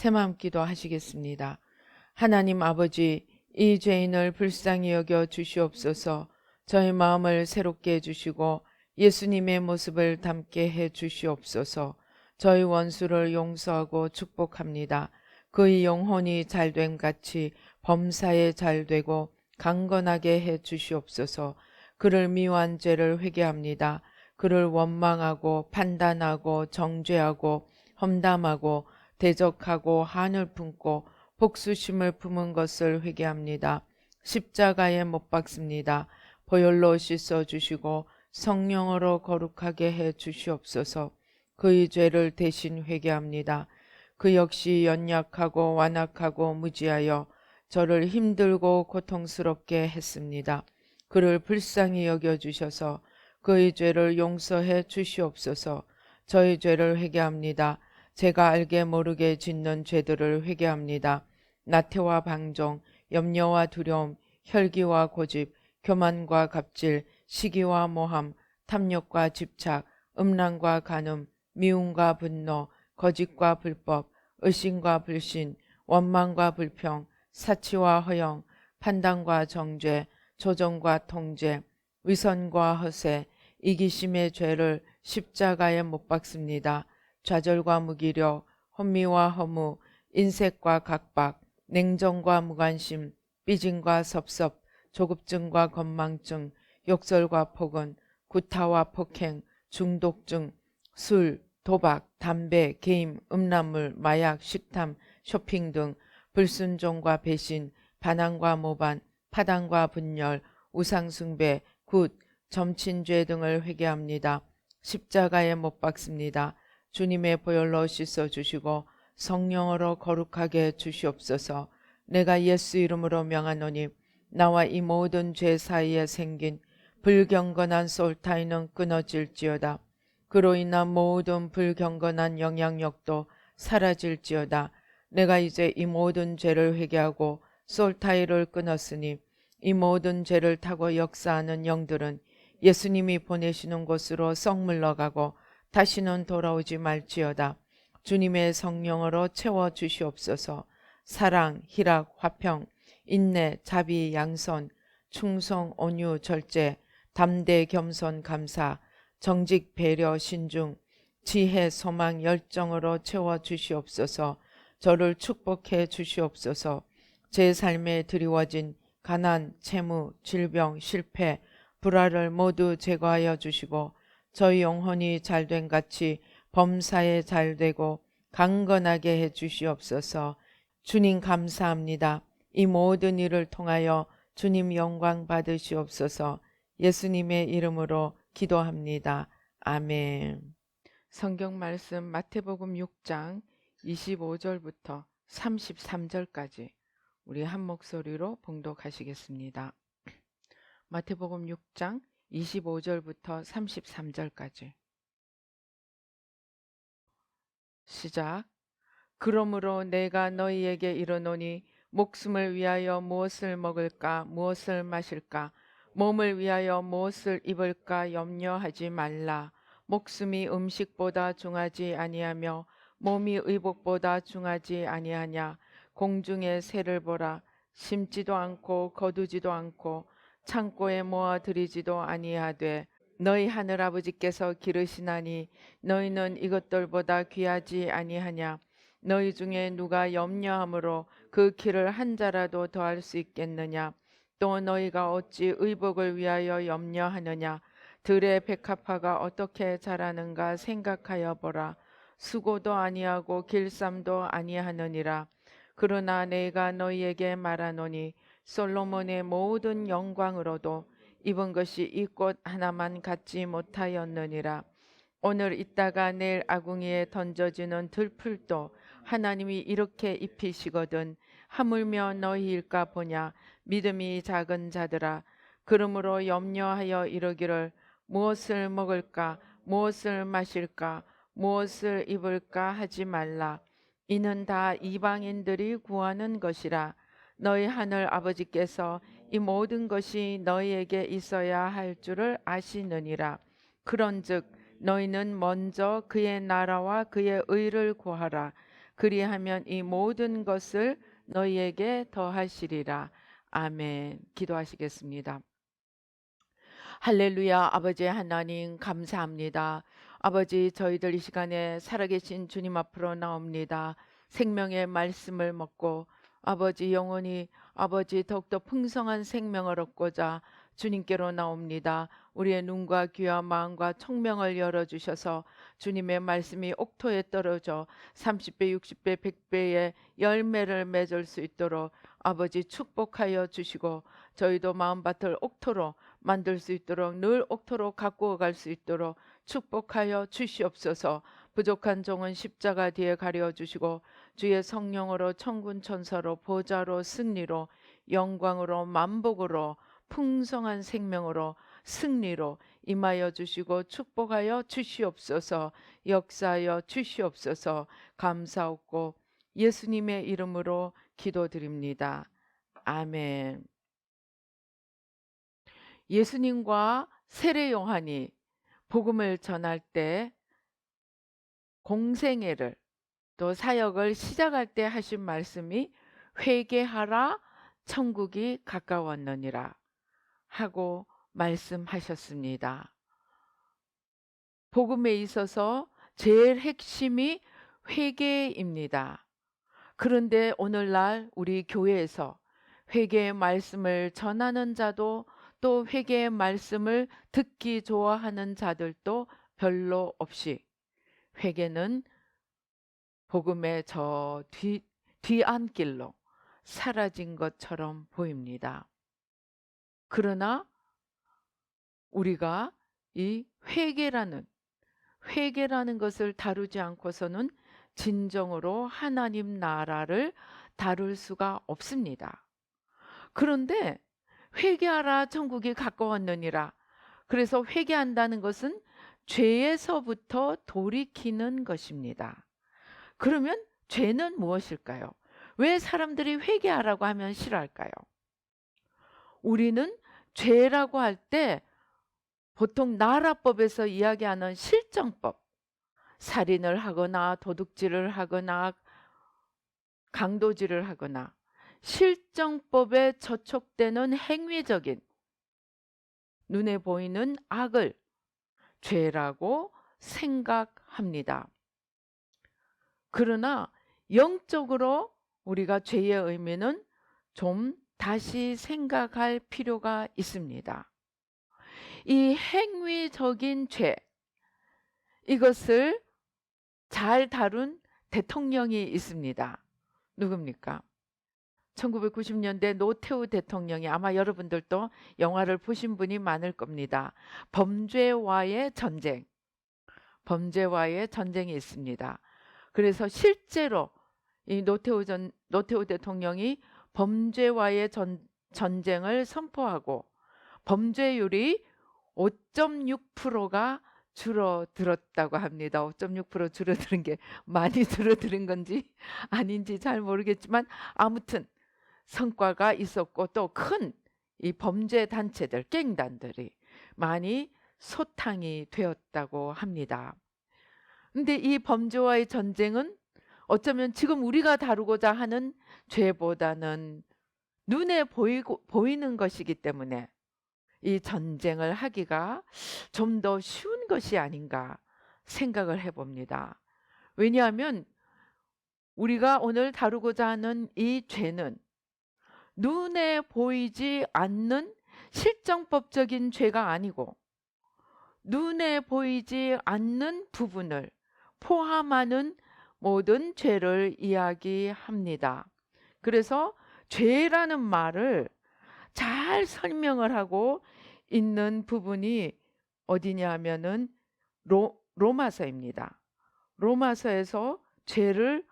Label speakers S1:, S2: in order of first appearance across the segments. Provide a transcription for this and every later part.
S1: 새마음 기도하시겠습니다. 하나님 아버지, 이 죄인을 불쌍히 여겨 주시옵소서. 저희 마음을 새롭게 해주시고 예수님의 모습을 담게 해 주시옵소서. 저희 원수를 용서하고 축복합니다. 그의 영혼이 잘됨 같이 범사에 잘되고 강건하게 해 주시옵소서. 그를 미워한 죄를 회개합니다. 그를 원망하고 판단하고 정죄하고 험담하고 대적하고 한을 품고 복수심을 품은 것을 회개합니다. 십자가에 못 박습니다. 보혈로 씻어주시고 성령으로 거룩하게 해 주시옵소서. 그의 죄를 대신 회개합니다. 그 역시 연약하고 완악하고 무지하여 저를 힘들고 고통스럽게 했습니다. 그를 불쌍히 여겨주셔서 그의 죄를 용서해 주시옵소서. 저희 죄를 회개합니다. 제가 알게 모르게 짓는 죄들을 회개합니다. 나태와 방종, 염려와 두려움, 혈기와 고집, 교만과 갑질, 시기와 모함, 탐욕과 집착, 음란과 간음, 미움과 분노, 거짓과 불법, 의심과 불신, 원망과 불평, 사치와 허영, 판단과 정죄, 조종과 통제, 위선과 허세, 이기심의 죄를 십자가에 못 박습니다. 좌절과 무기력, 혼미와 허무, 인색과 각박, 냉정과 무관심, 삐짐과 섭섭, 조급증과 건망증, 욕설과 폭언, 구타와 폭행, 중독증, 술, 도박, 담배, 게임, 음란물, 마약, 식탐, 쇼핑 등 불순종과 배신, 반항과 모반, 파당과 분열, 우상숭배, 굿, 점친죄 등을 회개합니다. 십자가에 못 박습니다. 주님의 보혈로 씻어주시고 성령으로 거룩하게 해 주시옵소서. 내가 예수 이름으로 명하노니 나와 이 모든 죄 사이에 생긴 불경건한 솔타이는 끊어질지어다. 그로 인한 모든 불경건한 영향력도 사라질지어다. 내가 이제 이 모든 죄를 회개하고 솔타이를 끊었으니 이 모든 죄를 타고 역사하는 영들은 예수님이 보내시는 곳으로 썩 물러가고 다시는 돌아오지 말지어다. 주님의 성령으로 채워 주시옵소서. 사랑, 희락, 화평, 인내, 자비, 양선, 충성, 온유, 절제, 담대, 겸손, 감사, 정직, 배려, 신중, 지혜, 소망, 열정으로 채워 주시옵소서. 저를 축복해 주시옵소서. 제 삶에 드리워진 가난, 채무, 질병, 실패, 불화를 모두 제거하여 주시고 저희 영혼이 잘된 같이 범사에 잘되고 강건하게 해 주시옵소서. 주님 감사합니다. 이 모든 일을 통하여 주님 영광 받으시옵소서. 예수님의 이름으로 기도합니다. 아멘. 성경 말씀 마태복음 6장 25절부터 33절까지 우리 한 목소리로 봉독하시겠습니다. 마태복음 6장 25절부터 33절까지. 시작. 그러므로 내가 너희에게 이르노니 목숨을 위하여 무엇을 먹을까 무엇을 마실까 몸을 위하여 무엇을 입을까 염려하지 말라. 목숨이 음식보다 중하지 아니하며 몸이 의복보다 중하지 아니하냐. 공중의 새를 보라. 심지도 않고 거두지도 않고 창고에 모아 들이지도 아니하되 너희 하늘아버지께서 기르시나니 너희는 이것들보다 귀하지 아니하냐. 너희 중에 누가 염려함으로 그 키를 한 자라도 더할 수 있겠느냐. 또 너희가 어찌 의복을 위하여 염려하느냐. 들의 백합화가 어떻게 자라는가 생각하여 보라. 수고도 아니하고 길쌈도 아니하느니라. 그러나 내가 너희에게 말하노니 솔로몬의 모든 영광으로도 입은 것이 이 꽃 하나만 갖지 못하였느니라. 오늘 있다가 내일 아궁이에 던져지는 들풀도 하나님이 이렇게 입히시거든 하물며 너희일까 보냐. 믿음이 작은 자들아. 그러므로 염려하여 이르기를 무엇을 먹을까 무엇을 마실까 무엇을 입을까 하지 말라. 이는 다 이방인들이 구하는 것이라. 너희 하늘 아버지께서 이 모든 것이 너희에게 있어야 할 줄을 아시느니라. 그런즉 너희는 먼저 그의 나라와 그의 의를 구하라. 그리하면 이 모든 것을 너희에게 더하시리라. 아멘. 기도하시겠습니다. 할렐루야. 아버지 하나님 감사합니다. 아버지, 저희들 이 시간에 살아계신 주님 앞으로 나옵니다. 생명의 말씀을 먹고 아버지 영원히 아버지 더욱더 풍성한 생명을 얻고자 주님께로 나옵니다. 우리의 눈과 귀와 마음과 청명을 열어주셔서 주님의 말씀이 옥토에 떨어져 30배 60배 100배의 열매를 맺을 수 있도록 아버지 축복하여 주시고, 저희도 마음밭을 옥토로 만들 수 있도록, 늘 옥토로 가꾸어 갈 수 있도록 축복하여 주시옵소서. 부족한 종은 십자가 뒤에 가려 주시고 주의 성령으로 천군 천사로 보좌로 승리로 영광으로 만복으로 풍성한 생명으로 승리로 임하여 주시고 축복하여 주시옵소서. 역사하여 주시옵소서. 감사하고 예수님의 이름으로 기도드립니다. 아멘. 예수님과 세례 요한이 복음을 전할 때 공생애를 또 사역을 시작할 때 하신 말씀이 회개하라 천국이 가까웠느니라 하고 말씀하셨습니다. 복음에 있어서 제일 핵심이 회개입니다. 그런데 오늘날 우리 교회에서 회개의 말씀을 전하는 자도 또 회개의 말씀을 듣기 좋아하는 자들도 별로 없이 회개는 복음의 저 뒤안길로 사라진 것처럼 보입니다. 그러나 우리가 이 회개라는 것을 다루지 않고서는 진정으로 하나님 나라를 다룰 수가 없습니다. 그런데 회개하라 천국이 가까웠느니라. 그래서 회개한다는 것은 죄에서부터 돌이키는 것입니다. 그러면 죄는 무엇일까요? 왜 사람들이 회개하라고 하면 싫어할까요? 우리는 죄라고 할 때 보통 나라법에서 이야기하는 실정법, 살인을 하거나 도둑질을 하거나 강도질을 하거나 실정법에 저촉되는 행위적인 눈에 보이는 악을 죄라고 생각합니다. 그러나 영적으로 우리가 죄의 의미는 좀 다시 생각할 필요가 있습니다. 이 행위적인 죄, 이것을 잘 다룬 대통령이 있습니다. 누굽니까? 1990년대 노태우 대통령이, 아마 여러분들도 영화를 보신 분이 많을 겁니다. 범죄와의 전쟁이 있습니다. 그래서 실제로 이 노태우 대통령이 범죄와의 전쟁을 선포하고 범죄율이 5.6%가 줄어들었다고 합니다. 5.6% 줄어드는 게 많이 줄어드는 건지 아닌지 잘 모르겠지만 아무튼 성과가 있었고, 또 큰 이 범죄 단체들, 갱단들이 많이 소탕이 되었다고 합니다. 근데 이 범죄와의 전쟁은 어쩌면 지금 우리가 다루고자 하는 죄보다는 눈에 보이는 것이기 때문에 이 전쟁을 하기가 좀 더 쉬운 것이 아닌가 생각을 해봅니다. 왜냐하면 우리가 오늘 다루고자 하는 이 죄는 눈에 보이지 않는 실정법적인 죄가 아니고 눈에 보이지 않는 부분을 포함하는 모든 죄를 이야기합니다. 그래서 죄라는 말을 잘 설명을 하고 있는 부분이 어디냐 하면은 로마서입니다. 로마서에서 죄를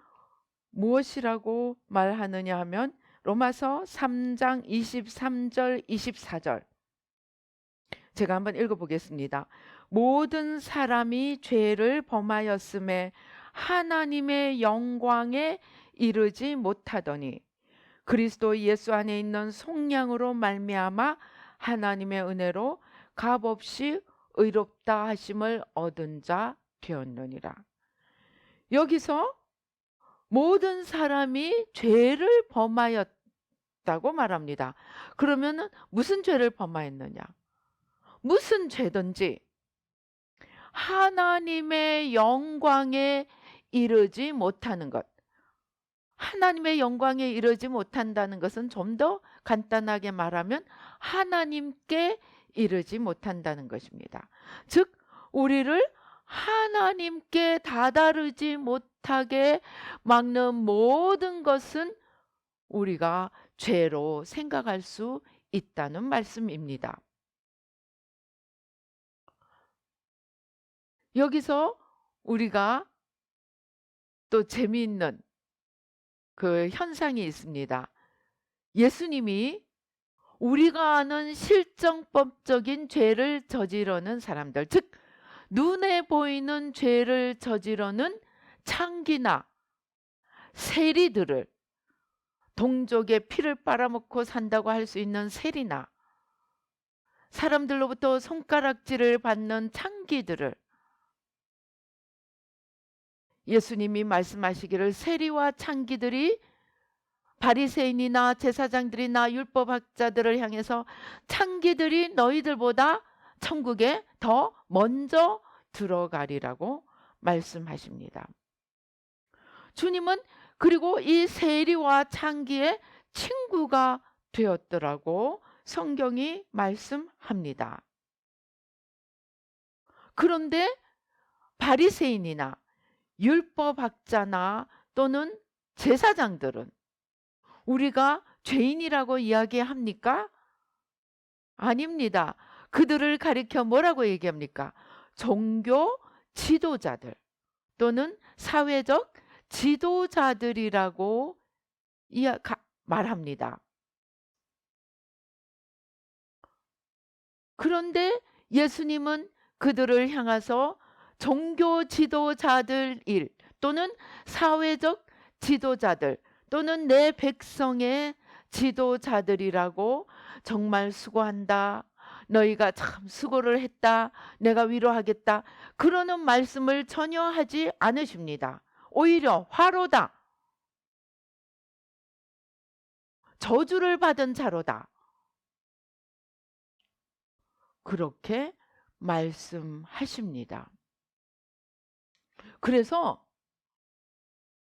S1: 무엇이라고 말하느냐 하면 로마서 3장 23절 24절 제가 한번 읽어보겠습니다. 모든 사람이 죄를 범하였음에 하나님의 영광에 이르지 못하더니 그리스도 예수 안에 있는 속량으로 말미암아 하나님의 은혜로 값없이 의롭다 하심을 얻은 자 되었느니라. 여기서 모든 사람이 죄를 범하였다고 말합니다. 그러면은 무슨 죄를 범하였느냐? 무슨 죄든지 하나님의 영광에 이르지 못하는 것. 하나님의 영광에 이르지 못한다는 것은 좀 더 간단하게 말하면 하나님께 이르지 못한다는 것입니다. 즉 우리를 하나님께 다다르지 못하게 막는 모든 것은 우리가 죄로 생각할 수 있다는 말씀입니다. 여기서 우리가 또 재미있는 그 현상이 있습니다. 예수님이 우리가 아는 실정법적인 죄를 저지르는 사람들, 즉 눈에 보이는 죄를 저지르는 창기나 세리들을, 동족의 피를 빨아먹고 산다고 할 수 있는 세리나 사람들로부터 손가락질을 받는 창기들을 예수님이 말씀하시기를 세리와 창기들이 바리새인이나 제사장들이나 율법학자들을 향해서 창기들이 너희들보다 천국에 더 먼저 들어가리라고 말씀하십니다. 주님은 그리고 이 세리와 창기의 친구가 되었더라고 성경이 말씀합니다. 그런데 바리새인이나 율법학자나 또는 제사장들은 우리가 죄인이라고 이야기합니까? 아닙니다. 그들을 가리켜 뭐라고 얘기합니까? 종교 지도자들 또는 사회적 지도자들이라고 말합니다. 그런데 예수님은 그들을 향해서 종교 지도자들 일 또는 사회적 지도자들 또는 내 백성의 지도자들이라고 정말 수고한다. 너희가 참 수고를 했다. 내가 위로하겠다. 그러는 말씀을 전혀 하지 않으십니다. 오히려 화로다. 저주를 받은 자로다. 그렇게 말씀하십니다. 그래서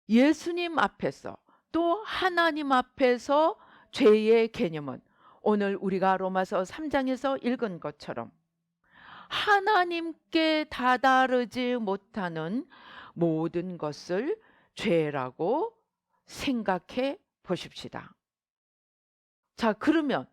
S1: 예수님 앞에서 또 하나님 앞에서 죄의 개념은 오늘 우리가 로마서 3장에서 읽은 것처럼 하나님께 다다르지 못하는 모든 것을 죄라고 생각해 보십시다. 자, 그러면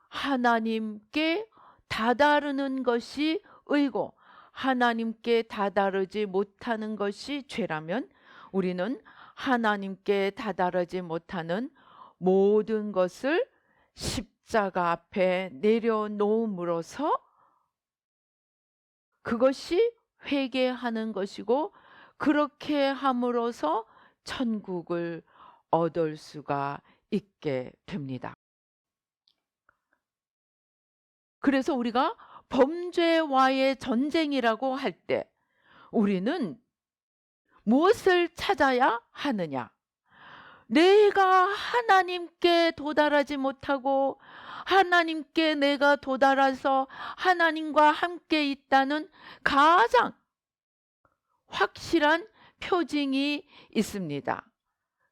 S1: 하나님께 다다르는 것이 의고 하나님께 다다르지 못하는 것이 죄라면 우리는 하나님께 다다르지 못하는 모든 것을 십자가 앞에 내려놓음으로써 그것이 회개하는 것이고 그렇게 함으로써 천국을 얻을 수가 있게 됩니다. 그래서 우리가 범죄와의 전쟁이라고 할 때 우리는 무엇을 찾아야 하느냐? 내가 하나님께 도달하지 못하고 하나님께 내가 도달해서 하나님과 함께 있다는 가장 확실한 표징이 있습니다.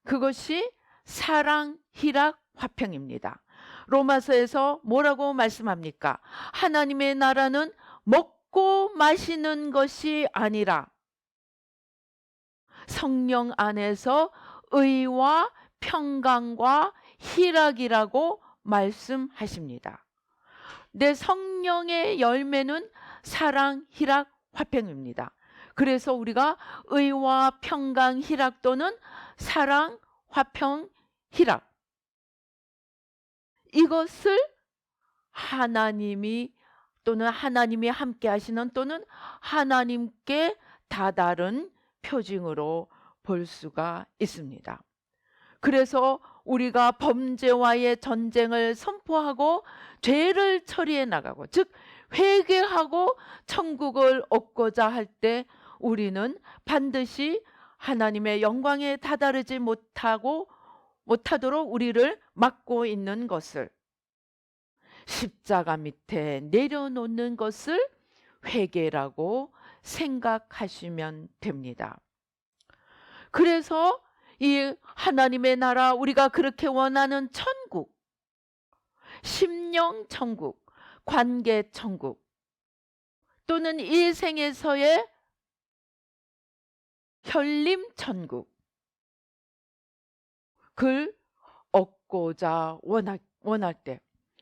S1: 그것이 사랑, 희락, 화평입니다. 로마서에서 뭐라고 말씀합니까? 하나님의 나라는 먹고 마시는 것이 아니라 성령 안에서 의와 평강과 희락이라고 말씀하십니다. 내 성령의 열매는 사랑, 희락, 화평입니다. 그래서 우리가 의와 평강, 희락 또는 사랑, 화평, 희락 이것을 하나님이 또는 하나님이 함께 하시는 또는 하나님께 다다른 표징으로 볼 수가 있습니다. 그래서 우리가 범죄와의 전쟁을 선포하고 죄를 처리해 나가고 즉 회개하고 천국을 얻고자 할 때 우리는 반드시 하나님의 영광에 다다르지 못하도록 우리를 막고 있는 것을, 십자가 밑에 내려놓는 것을 회개라고 생각하시면 됩니다. 그래서 이 하나님의 나라, 우리가 그렇게 원하는 천국, 심령 천국, 관계 천국, 또는 이 생에서의 혈림 천국, 그걸 얻고자 원할 때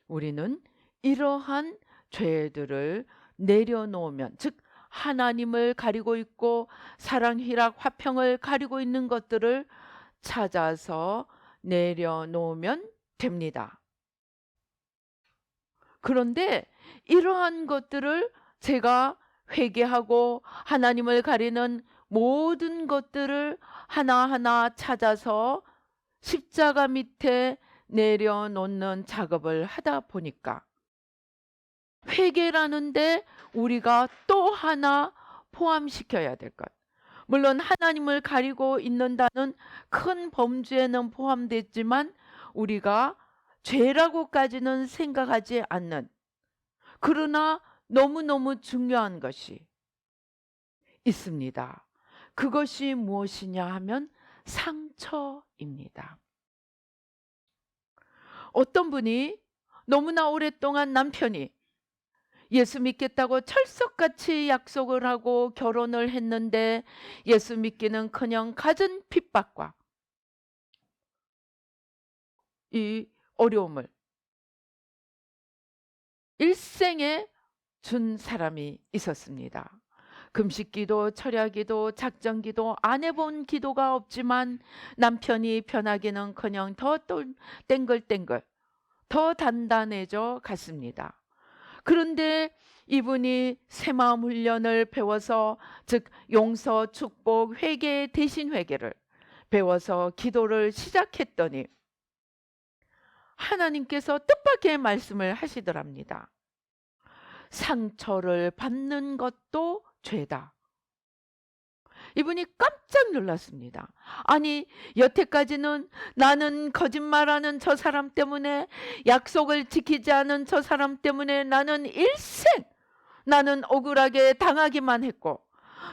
S1: 우리는 이러한 죄들을 내려놓으면, 즉 하나님을 가리고 있고 사랑, 희락, 화평을 가리고 있는 것들을 찾아서 내려놓으면 됩니다. 그런데 이러한 것들을 제가 회개하고 하나님을 가리는 모든 것들을 하나하나 찾아서 십자가 밑에 내려놓는 작업을 하다 보니까 회개라는데 우리가 또 하나 포함시켜야 될 것. 물론 하나님을 가리고 있는다는 큰 범죄에는 포함됐지만 우리가 죄라고까지는 생각하지 않는, 그러나 너무너무 중요한 것이 있습니다. 그것이 무엇이냐 하면 상처입니다. 어떤 분이 너무나 오랫동안 남편이 예수 믿겠다고 철석같이 약속을 하고 결혼을 했는데 예수 믿기는커녕 갖은 핍박과 이 어려움을 일생에 준 사람이 있었습니다. 금식기도, 철야기도, 작정기도 안 해본 기도가 없지만 남편이 변하기는커녕 더 땡글땡글 더 단단해져 갔습니다. 그런데 이분이 새마음 훈련을 배워서, 즉 용서, 축복, 회개, 대신 회개를 배워서 기도를 시작했더니 하나님께서 뜻밖의 말씀을 하시더랍니다. 상처를 받는 것도 죄다. 이분이 깜짝 놀랐습니다. 아니, 여태까지는 나는 거짓말하는 저 사람 때문에, 약속을 지키지 않은 저 사람 때문에 나는 일생 나는 억울하게 당하기만 했고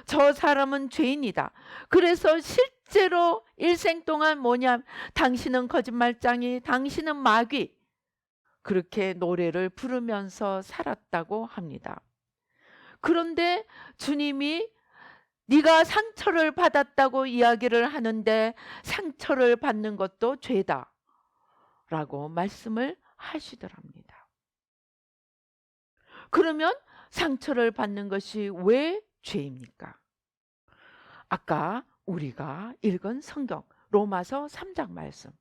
S1: 저 사람은 죄인이다. 그래서 실제로 일생 동안 뭐냐, 당신은 거짓말장이, 당신은 마귀, 그렇게 노래를 부르면서 살았다고 합니다. 그런데 주님이 네가 상처를 받았다고 이야기를 하는데 상처를 받는 것도 죄다 라고 말씀을 하시더랍니다. 그러면 상처를 받는 것이 왜 죄입니까? 아까 우리가 읽은 성경 로마서 3장 말씀,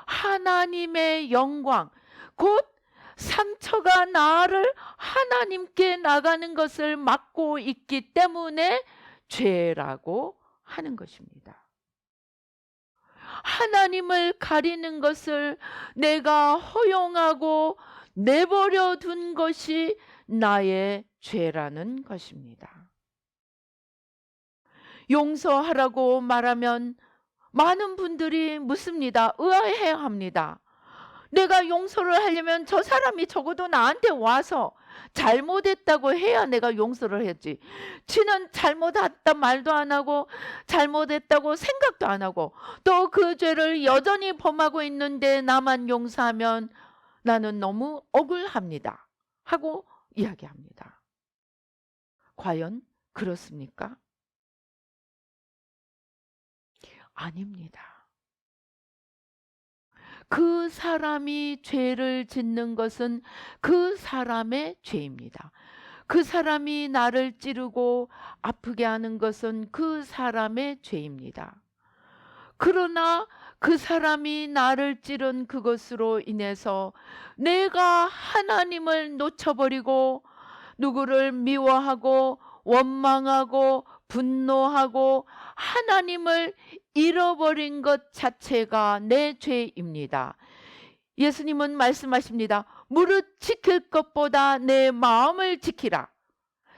S1: 하나님의 영광, 곧 상처가 나를 하나님께 나가는 것을 막고 있기 때문에 죄라고 하는 것입니다. 하나님을 가리는 것을 내가 허용하고 내버려 둔 것이 나의 죄라는 것입니다. 용서하라고 말하면 많은 분들이 묻습니다. 의아해합니다. 내가 용서를 하려면 저 사람이 적어도 나한테 와서 잘못했다고 해야 내가 용서를 했지. 지는 잘못했다 말도 안 하고 잘못했다고 생각도 안 하고 또 그 죄를 여전히 범하고 있는데 나만 용서하면 나는 너무 억울합니다 하고 이야기합니다. 과연 그렇습니까? 아닙니다. 그 사람이 죄를 짓는 것은 그 사람의 죄입니다. 그 사람이 나를 찌르고 아프게 하는 것은 그 사람의 죄입니다. 그러나 그 사람이 나를 찌른 그것으로 인해서 내가 하나님을 놓쳐버리고 누구를 미워하고 원망하고 분노하고 하나님을 잃어버린 것 자체가 내 죄입니다. 예수님은 말씀하십니다. 무릇 지킬 것보다 내 마음을 지키라.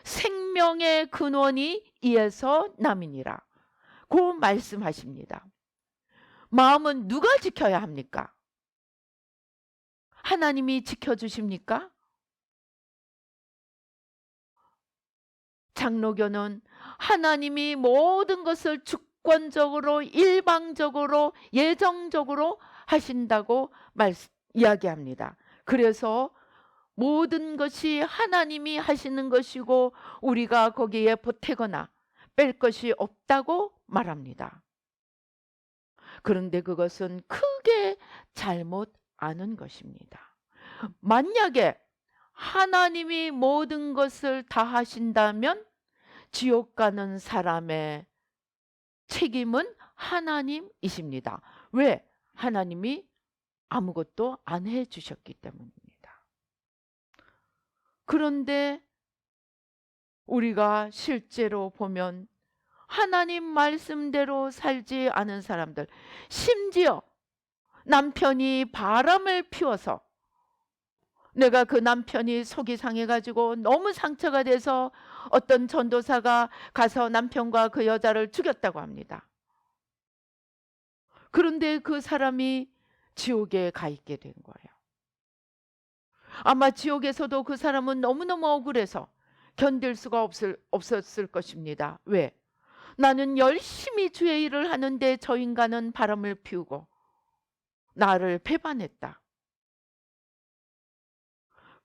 S1: 생명의 근원이 이에서 남이니라. 고 말씀하십니다. 마음은 누가 지켜야 합니까? 하나님이 지켜주십니까? 장로교는 하나님이 모든 것을 주권적으로 일방적으로 예정적으로 하신다고 이야기합니다. 그래서 모든 것이 하나님이 하시는 것이고 우리가 거기에 보태거나 뺄 것이 없다고 말합니다. 그런데 그것은 크게 잘못 아는 것입니다. 만약에 하나님이 모든 것을 다 하신다면 지옥 가는 사람의 책임은 하나님이십니다. 왜? 하나님이 아무것도 안 해주셨기 때문입니다. 그런데 우리가 실제로 보면 하나님 말씀대로 살지 않은 사람들, 심지어 남편이 바람을 피워서 내가 그 남편이 속이 상해가지고 너무 상처가 돼서 어떤 전도사가 가서 남편과 그 여자를 죽였다고 합니다. 그런데 그 사람이 지옥에 가 있게 된 거예요. 아마 지옥에서도 그 사람은 너무너무 억울해서 견딜 수가 없었을 것입니다. 왜? 나는 열심히 주의 일을 하는데 저 인간은 바람을 피우고 나를 배반했다.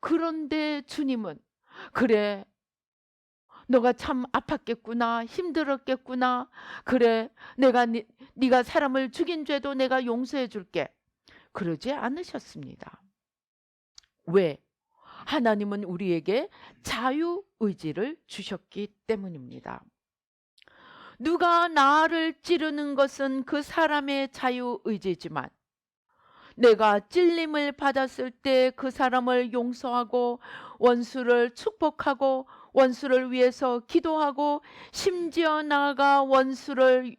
S1: 그런데 주님은 그래, 너가 참 아팠겠구나, 힘들었겠구나. 그래, 내가 네가 사람을 죽인 죄도 내가 용서해 줄게. 그러지 않으셨습니다. 왜? 하나님은 우리에게 자유의지를 주셨기 때문입니다. 누가 나를 찌르는 것은 그 사람의 자유의지지만 내가 찔림을 받았을 때 그 사람을 용서하고 원수를 축복하고 원수를 위해서 기도하고 심지어 나아가 원수를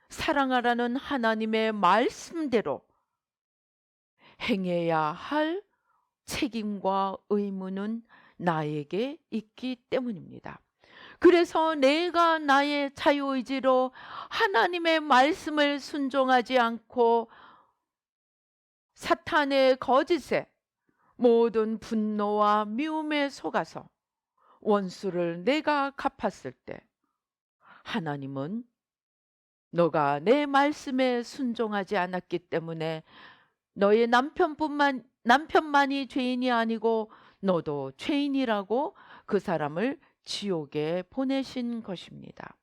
S1: 사랑하라는 하나님의 말씀대로 행해야 할 책임과 의무는 나에게 있기 때문입니다. 그래서 내가 나의 자유의지로 하나님의 말씀을 순종하지 않고 사탄의 거짓에 모든 분노와 미움에 속아서 원수를 내가 갚았을 때 하나님은 너가 내 말씀에 순종하지 않았기 때문에 너의 남편만이 죄인이 아니고 너도 죄인이라고 그 사람을 지옥에 보내신 것입니다.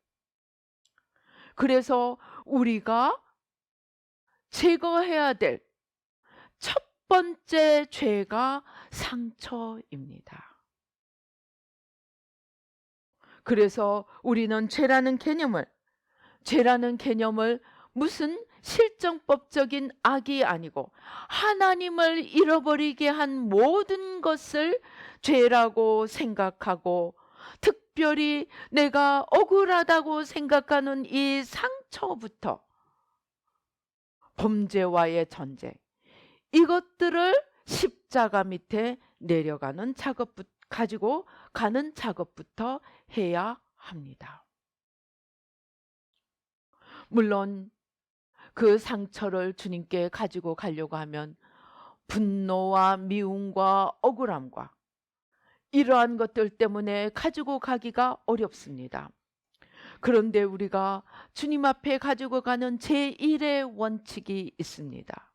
S1: 그래서 우리가 제거해야 될 첫 번째 죄가 상처입니다. 그래서 우리는 죄라는 개념을 무슨 실정법적인 악이 아니고 하나님을 잃어버리게 한 모든 것을 죄라고 생각하고 특별히 내가 억울하다고 생각하는 이 상처부터 범죄와의 전쟁, 이것들을 십자가 밑에 내려가는 가지고 가는 작업부터 해야 합니다. 물론 그 상처를 주님께 가지고 가려고 하면 분노와 미움과 억울함과 이러한 것들 때문에 가지고 가기가 어렵습니다. 그런데 우리가 주님 앞에 가지고 가는 제1의 원칙이 있습니다.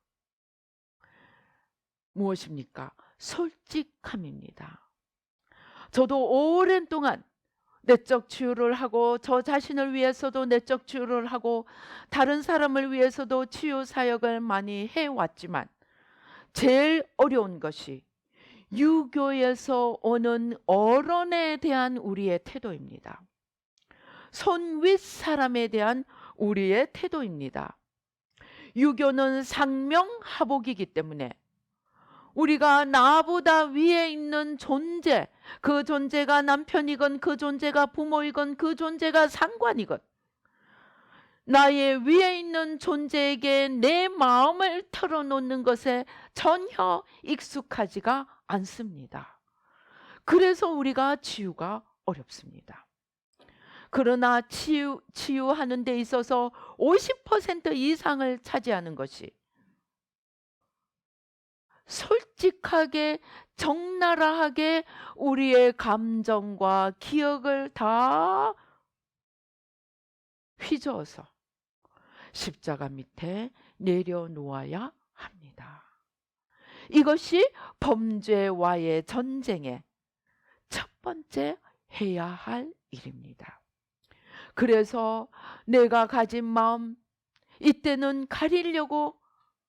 S1: 무엇입니까? 솔직함입니다. 저도 오랜 동안 내적 치유를 하고 저 자신을 위해서도 내적 치유를 하고 다른 사람을 위해서도 치유 사역을 많이 해왔지만 제일 어려운 것이 유교에서 오는 어른에 대한 우리의 태도입니다. 손 윗 사람에 대한 우리의 태도입니다. 유교는 상명하복이기 때문에 우리가 나보다 위에 있는 존재, 그 존재가 남편이건 그 존재가 부모이건 그 존재가 상관이건 나의 위에 있는 존재에게 내 마음을 털어놓는 것에 전혀 익숙하지가 않습니다. 그래서 우리가 치유가 어렵습니다. 그러나 치유하는 데 있어서 50% 이상을 차지하는 것이 솔직하게 적나라하게 우리의 감정과 기억을 다 휘저어서 십자가 밑에 내려놓아야 합니다. 이것이 범죄와의 전쟁의 첫 번째 해야 할 일입니다. 그래서 내가 가진 마음, 이때는 가리려고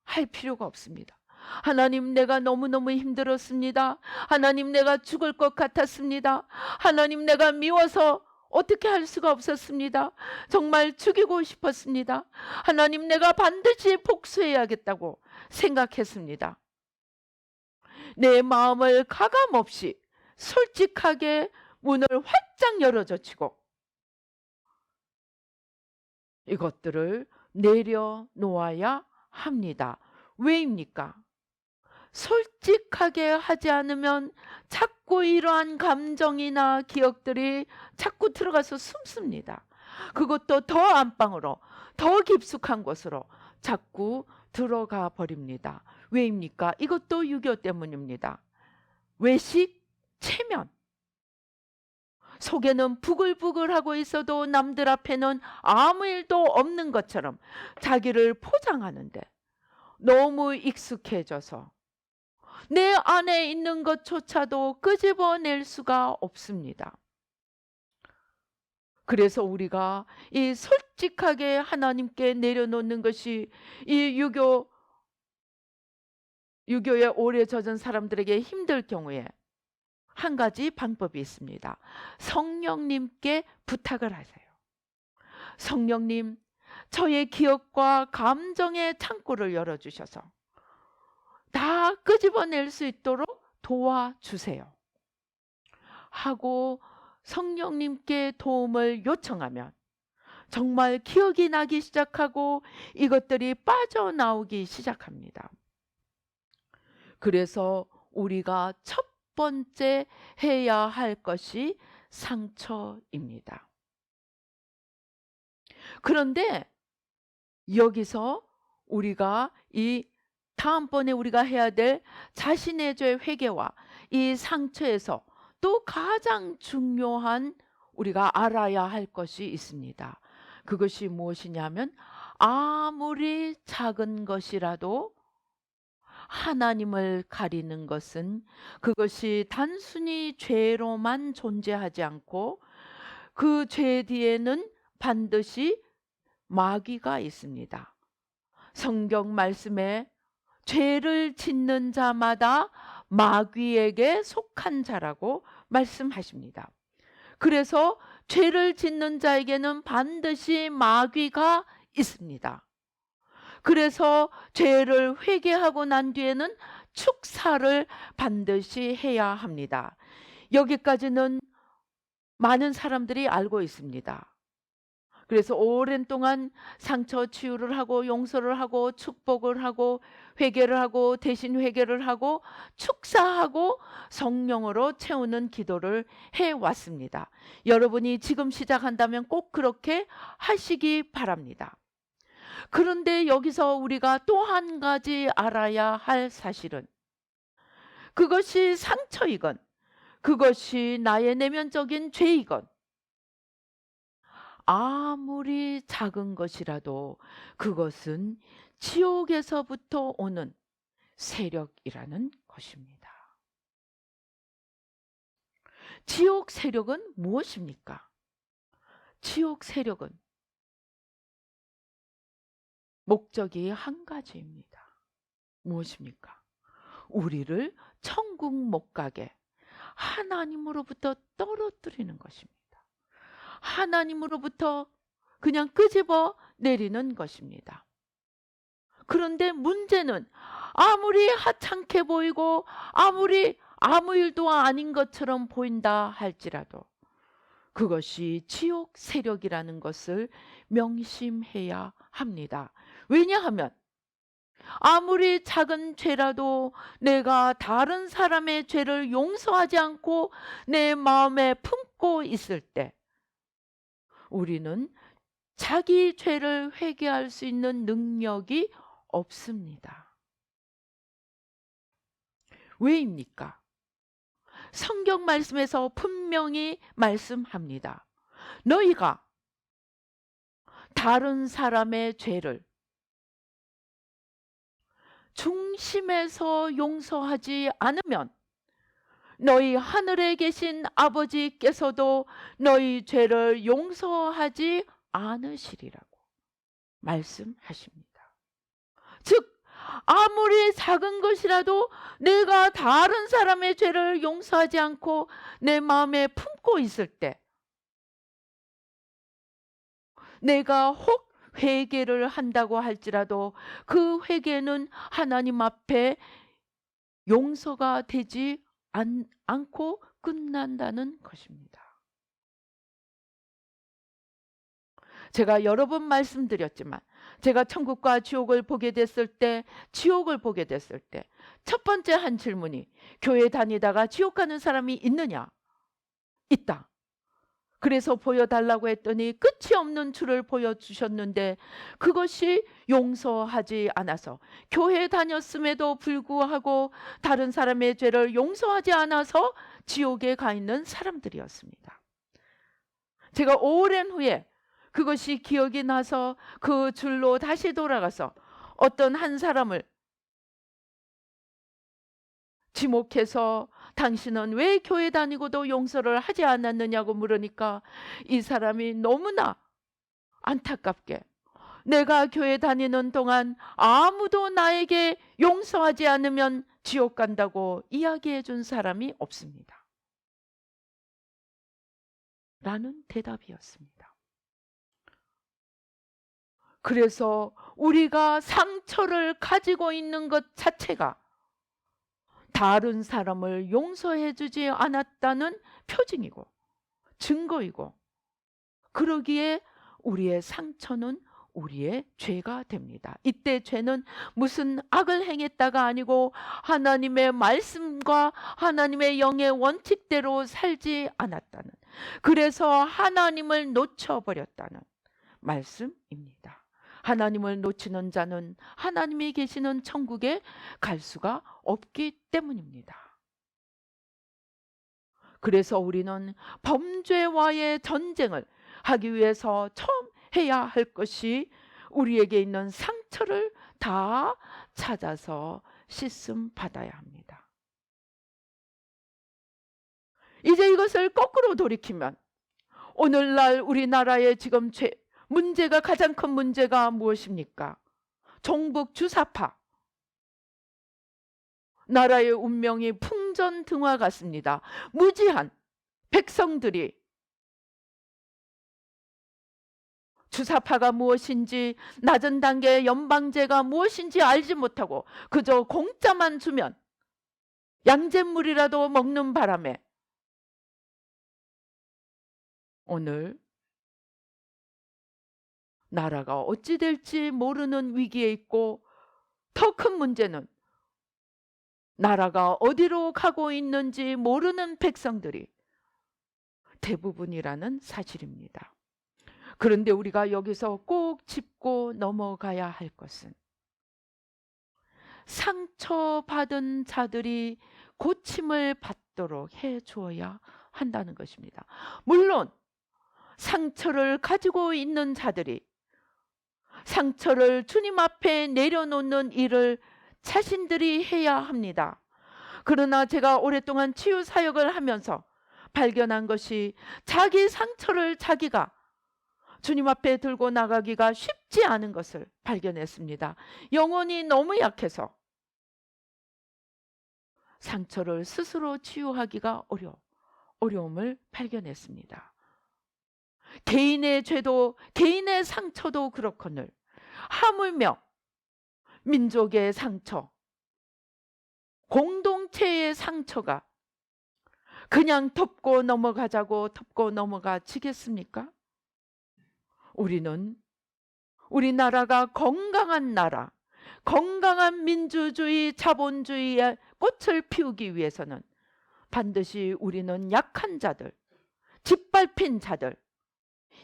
S1: 할 필요가 없습니다. 하나님, 내가 너무너무 힘들었습니다. 하나님, 내가 죽을 것 같았습니다. 하나님, 내가 미워서 어떻게 할 수가 없었습니다. 정말 죽이고 싶었습니다. 하나님, 내가 반드시 복수해야겠다고 생각했습니다. 내 마음을 가감없이 솔직하게 문을 활짝 열어젖히고 이것들을 내려놓아야 합니다. 왜입니까? 솔직하게 하지 않으면 자꾸 이러한 감정이나 기억들이 자꾸 들어가서 숨습니다. 그것도 더 안방으로, 더 깊숙한 곳으로 자꾸 들어가 버립니다. 왜입니까? 이것도 유교 때문입니다. 외식, 체면. 속에는 부글부글하고 있어도 남들 앞에는 아무 일도 없는 것처럼 자기를 포장하는데 너무 익숙해져서 내 안에 있는 것조차도 끄집어낼 수가 없습니다. 그래서 우리가 이 솔직하게 하나님께 내려놓는 것이 이 유교에 오래 젖은 사람들에게 힘들 경우에 한 가지 방법이 있습니다. 성령님께 부탁을 하세요. 성령님, 저의 기억과 감정의 창고를 열어주셔서 다 끄집어낼 수 있도록 도와주세요 하고 성령님께 도움을 요청하면 정말 기억이 나기 시작하고 이것들이 빠져나오기 시작합니다. 그래서 우리가 첫 번째 해야 할 것이 상처입니다. 그런데 여기서 우리가 이 다음번에 우리가 해야 될 자신의 죄 회개와 이 상처에서 또 가장 중요한 우리가 알아야 할 것이 있습니다. 그것이 무엇이냐면 아무리 작은 것이라도 하나님을 가리는 것은 그것이 단순히 죄로만 존재하지 않고 그 죄 뒤에는 반드시 마귀가 있습니다. 성경 말씀에 죄를 짓는 자마다 마귀에게 속한 자라고 말씀하십니다. 그래서 죄를 짓는 자에게는 반드시 마귀가 있습니다. 그래서 죄를 회개하고 난 뒤에는 축사를 반드시 해야 합니다. 여기까지는 많은 사람들이 알고 있습니다. 그래서 오랜 동안 상처 치유를 하고 용서를 하고 축복을 하고 회개를 하고 대신 회개를 하고 축사하고 성령으로 채우는 기도를 해왔습니다. 여러분이 지금 시작한다면 꼭 그렇게 하시기 바랍니다. 그런데 여기서 우리가 또 한 가지 알아야 할 사실은 그것이 상처이건 그것이 나의 내면적인 죄이건 아무리 작은 것이라도 그것은 지옥에서부터 오는 세력이라는 것입니다. 지옥 세력은 무엇입니까? 지옥 세력은 목적이 한 가지입니다. 무엇입니까? 우리를 천국 못 가게 하나님으로부터 떨어뜨리는 것입니다. 하나님으로부터 그냥 끄집어 내리는 것입니다. 그런데 문제는 아무리 하찮게 보이고 아무리 아무 일도 아닌 것처럼 보인다 할지라도 그것이 지옥 세력이라는 것을 명심해야 합니다. 왜냐하면 아무리 작은 죄라도 내가 다른 사람의 죄를 용서하지 않고 내 마음에 품고 있을 때 우리는 자기 죄를 회개할 수 있는 능력이 없습니다. 왜입니까? 성경 말씀에서 분명히 말씀합니다. 너희가 다른 사람의 죄를 중심에서 용서하지 않으면 너희 하늘에 계신 아버지께서도 너희 죄를 용서하지 않으시리라고 말씀하십니다. 즉 아무리 작은 것이라도 내가 다른 사람의 죄를 용서하지 않고 내 마음에 품고 있을 때 내가 혹 회개를 한다고 할지라도 그 회개는 하나님 앞에 용서가 되지 않고 끝난다는 것입니다. 제가 여러 번 말씀드렸지만 제가 천국과 지옥을 보게 됐을 때 첫 번째 한 질문이 교회 다니다가 지옥 가는 사람이 있느냐? 있다. 그래서 보여달라고 했더니 끝이 없는 줄을 보여주셨는데 그것이 용서하지 않아서 교회 다녔음에도 불구하고 다른 사람의 죄를 용서하지 않아서 지옥에 가 있는 사람들이었습니다. 제가 오랜 후에 그것이 기억이 나서 그 줄로 다시 돌아가서 어떤 한 사람을 지목해서 당신은 왜 교회 다니고도 용서를 하지 않았느냐고 물으니까 이 사람이 너무나 안타깝게 내가 교회 다니는 동안 아무도 나에게 용서하지 않으면 지옥 간다고 이야기해 준 사람이 없습니다. 라는 대답이었습니다. 그래서 우리가 상처를 가지고 있는 것 자체가 다른 사람을 용서해 주지 않았다는 표징이고 증거이고 그러기에 우리의 상처는 우리의 죄가 됩니다. 이때 죄는 무슨 악을 행했다가 아니고 하나님의 말씀과 하나님의 영의 원칙대로 살지 않았다는, 그래서 하나님을 놓쳐버렸다는 말씀입니다. 하나님을 놓치는 자는 하나님이 계시는 천국에 갈 수가 없기 때문입니다. 그래서 우리는 범죄와의 전쟁을 하기 위해서 처음 해야 할 것이 우리에게 있는 상처를 다 찾아서 씻음 받아야 합니다. 이제 이것을 거꾸로 돌이키면 오늘날 우리나라의 지금 문제가, 가장 큰 문제가 무엇입니까? 종북 주사파. 나라의 운명이 풍전등화 같습니다. 무지한 백성들이 주사파가 무엇인지, 낮은 단계의 연방제가 무엇인지 알지 못하고 그저 공짜만 주면 양잿물이라도 먹는 바람에 오늘 나라가 어찌 될지 모르는 위기에 있고, 더 큰 문제는 나라가 어디로 가고 있는지 모르는 백성들이 대부분이라는 사실입니다. 그런데 우리가 여기서 꼭 짚고 넘어가야 할 것은 상처받은 자들이 고침을 받도록 해주어야 한다는 것입니다. 물론 상처를 가지고 있는 자들이 상처를 주님 앞에 내려놓는 일을 자신들이 해야 합니다. 그러나 제가 오랫동안 치유 사역을 하면서 발견한 것이 자기 상처를 자기가 주님 앞에 들고 나가기가 쉽지 않은 것을 발견했습니다. 영혼이 너무 약해서 상처를 스스로 치유하기가 어려움을 발견했습니다. 개인의 죄도, 개인의 상처도 그렇거늘 하물며 민족의 상처, 공동체의 상처가 그냥 덮고 넘어가자고 덮고 넘어가지겠습니까? 우리는 우리나라가 건강한 나라, 건강한 민주주의, 자본주의의 꽃을 피우기 위해서는 반드시 우리는 약한 자들, 짓밟힌 자들,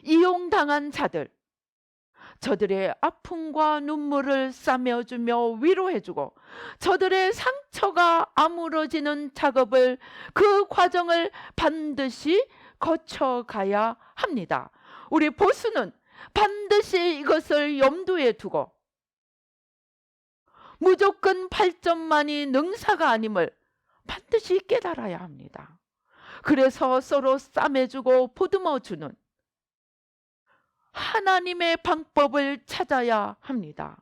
S1: 이용당한 자들, 저들의 아픔과 눈물을 싸매어주며 위로해주고 저들의 상처가 아물어지는 작업을, 그 과정을 반드시 거쳐가야 합니다. 우리 보수는 반드시 이것을 염두에 두고 무조건 발전만이 능사가 아님을 반드시 깨달아야 합니다. 그래서 서로 싸매주고 보듬어주는 하나님의 방법을 찾아야 합니다.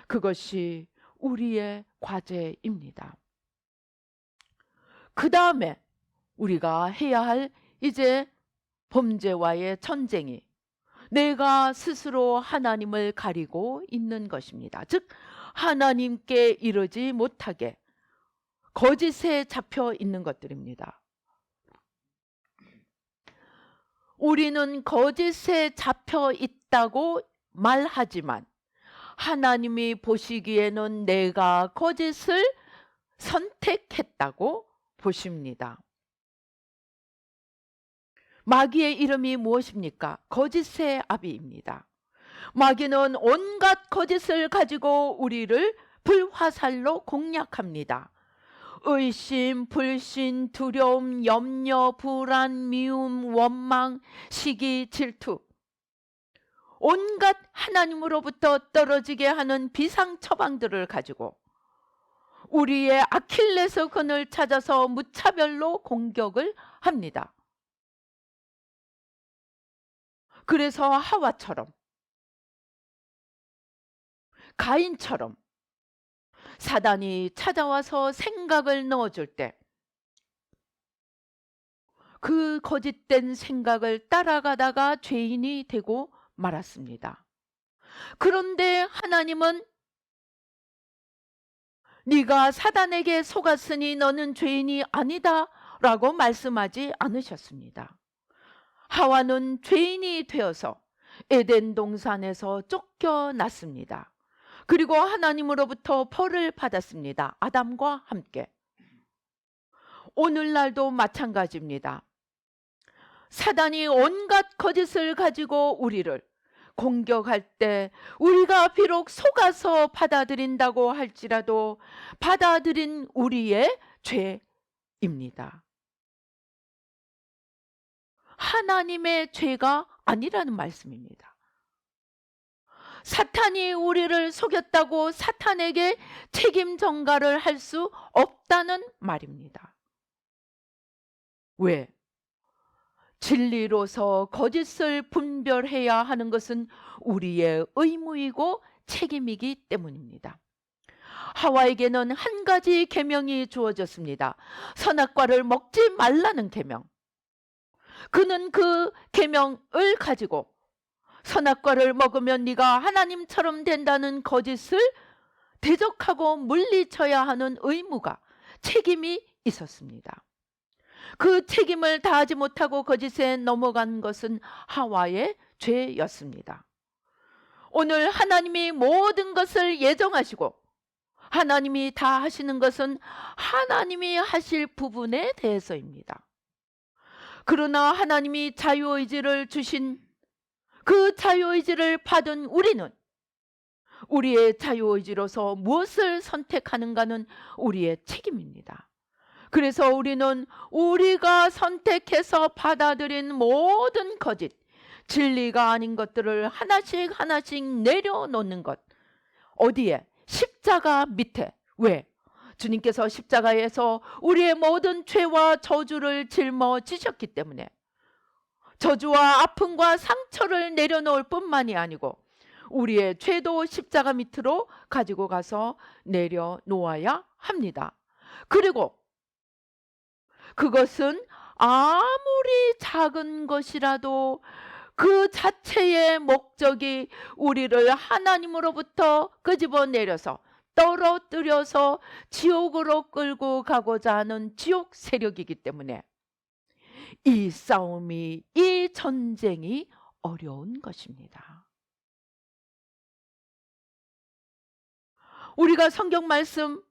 S1: 그것이 우리의 과제입니다. 그 다음에 우리가 해야 할 이제 범죄와의 전쟁이 내가 스스로 하나님을 가리고 있는 것입니다. 즉 하나님께 이르지 못하게 거짓에 잡혀 있는 것들입니다. 우리는 거짓에 잡혀 있다고 말하지만 하나님이 보시기에는 내가 거짓을 선택했다고 보십니다. 마귀의 이름이 무엇입니까? 거짓의 아비입니다. 마귀는 온갖 거짓을 가지고 우리를 불화살로 공략합니다. 의심, 불신, 두려움, 염려, 불안, 미움, 원망, 시기, 질투, 온갖 하나님으로부터 떨어지게 하는 비상 처방들을 가지고 우리의 아킬레스건을 찾아서 무차별로 공격을 합니다. 그래서 하와처럼, 가인처럼 사단이 찾아와서 생각을 넣어줄 때 그 거짓된 생각을 따라가다가 죄인이 되고 말았습니다. 그런데 하나님은 네가 사단에게 속았으니 너는 죄인이 아니다 라고 말씀하지 않으셨습니다. 하와는 죄인이 되어서 에덴 동산에서 쫓겨났습니다. 그리고 하나님으로부터 벌을 받았습니다. 아담과 함께. 오늘날도 마찬가지입니다. 사단이 온갖 거짓을 가지고 우리를 공격할 때 우리가 비록 속아서 받아들인다고 할지라도 받아들인 우리의 죄입니다. 하나님의 죄가 아니라는 말씀입니다. 사탄이 우리를 속였다고 사탄에게 책임 전가를 할 수 없다는 말입니다. 왜? 진리로서 거짓을 분별해야 하는 것은 우리의 의무이고 책임이기 때문입니다. 하와에게는 한 가지 계명이 주어졌습니다. 선악과를 먹지 말라는 계명. 그는 그 계명을 가지고 선악과를 먹으면 네가 하나님처럼 된다는 거짓을 대적하고 물리쳐야 하는 의무가, 책임이 있었습니다. 그 책임을 다하지 못하고 거짓에 넘어간 것은 하와의 죄였습니다. 오늘 하나님이 모든 것을 예정하시고 하나님이 다 하시는 것은 하나님이 하실 부분에 대해서입니다. 그러나 하나님이 자유의지를 주신 그 자유의지를 받은 우리는 우리의 자유의지로서 무엇을 선택하는가는 우리의 책임입니다. 그래서 우리는 우리가 선택해서 받아들인 모든 거짓, 진리가 아닌 것들을 하나씩 하나씩 내려놓는 것. 어디에? 십자가 밑에. 왜? 주님께서 십자가에서 우리의 모든 죄와 저주를 짊어지셨기 때문에 저주와 아픔과 상처를 내려놓을 뿐만이 아니고 우리의 죄도 십자가 밑으로 가지고 가서 내려놓아야 합니다. 그리고 그것은 아무리 작은 것이라도 그 자체의 목적이 우리를 하나님으로부터 끄집어내려서 떨어뜨려서 지옥으로 끌고 가고자 하는 지옥 세력이기 때문에 이 싸움이, 이 전쟁이 어려운 것입니다. 우리가 성경 말씀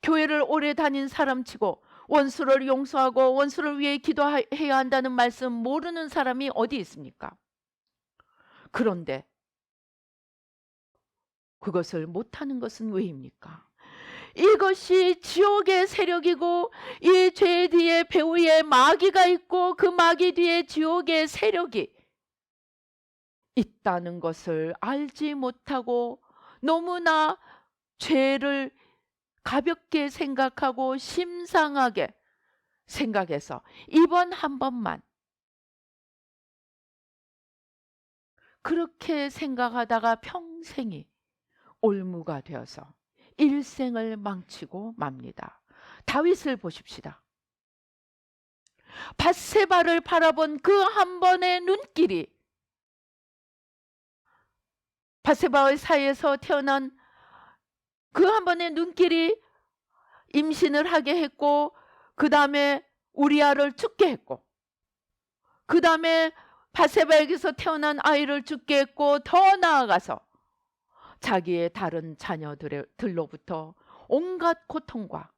S1: 교회를 오래 다닌 사람치고 원수를 용서하고 원수를 위해 기도해야 한다는 말씀 모르는 사람이 어디 있습니까? 그런데 그것을 못하는 것은 왜입니까? 이것이 지옥의 세력이고 이 죄 뒤에 배후에 마귀가 있고 그 마귀 뒤에 지옥의 세력이 있다는 것을 알지 못하고 너무나 죄를 가볍게 생각하고 심상하게 생각해서 이번 한 번만 그렇게 생각하다가 평생이 올무가 되어서 일생을 망치고 맙니다. 다윗을 보십시다. 밧세바를 바라본 그 한 번의 눈길이 밧세바의 사이에서 태어난 그 한 번의 눈길이 임신을 하게 했고 그 다음에 우리아를 죽게 했고 그 다음에 밧세바에게서 태어난 아이를 죽게 했고 더 나아가서 자기의 다른 자녀들로부터 온갖 고통과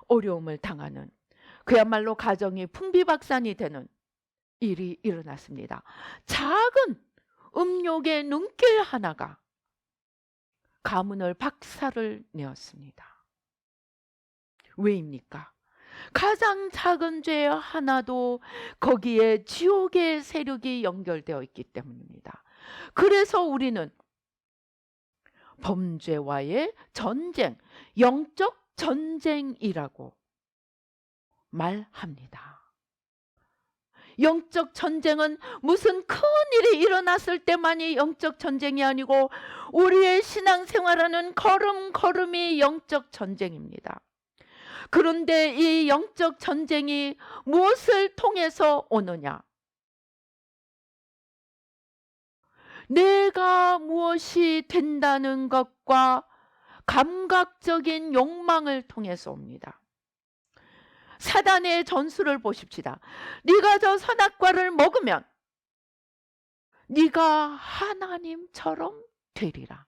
S1: 어려움을 당하는 그야말로 가정이 풍비박산이 되는 일이 일어났습니다. 작은 음욕의 눈길 하나가 가문을 박살을 내었습니다. 왜입니까? 가장 작은 죄 하나도 거기에 지옥의 세력이 연결되어 있기 때문입니다. 그래서 우리는 범죄와의 전쟁, 영적 전쟁이라고 말합니다. 영적 전쟁은 무슨 큰 일이 일어났을 때만이 영적 전쟁이 아니고 우리의 신앙생활하는 걸음걸음이 영적 전쟁입니다. 그런데 이 영적 전쟁이 무엇을 통해서 오느냐? 내가 무엇이 된다는 것과 감각적인 욕망을 통해서 옵니다. 사단의 전술을 보십시다. 네가 저 선악과를 먹으면 네가 하나님처럼 되리라.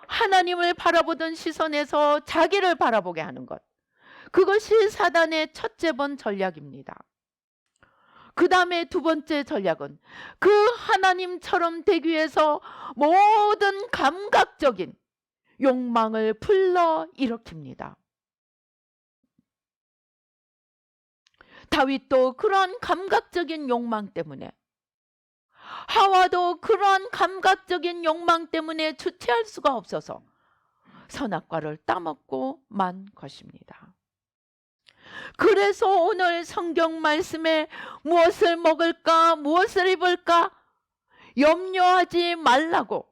S1: 하나님을 바라보던 시선에서 자기를 바라보게 하는 것. 그것이 사단의 첫째 번 전략입니다. 그 다음에 두 번째 전략은 그 하나님처럼 되기 위해서 모든 감각적인 욕망을 불러 일으킵니다. 다윗도 그러한 감각적인 욕망 때문에 하와도 그러한 감각적인 욕망 때문에 주체할 수가 없어서 선악과를 따먹고 만 것입니다. 그래서 오늘 성경 말씀에 무엇을 먹을까 무엇을 입을까 염려하지 말라고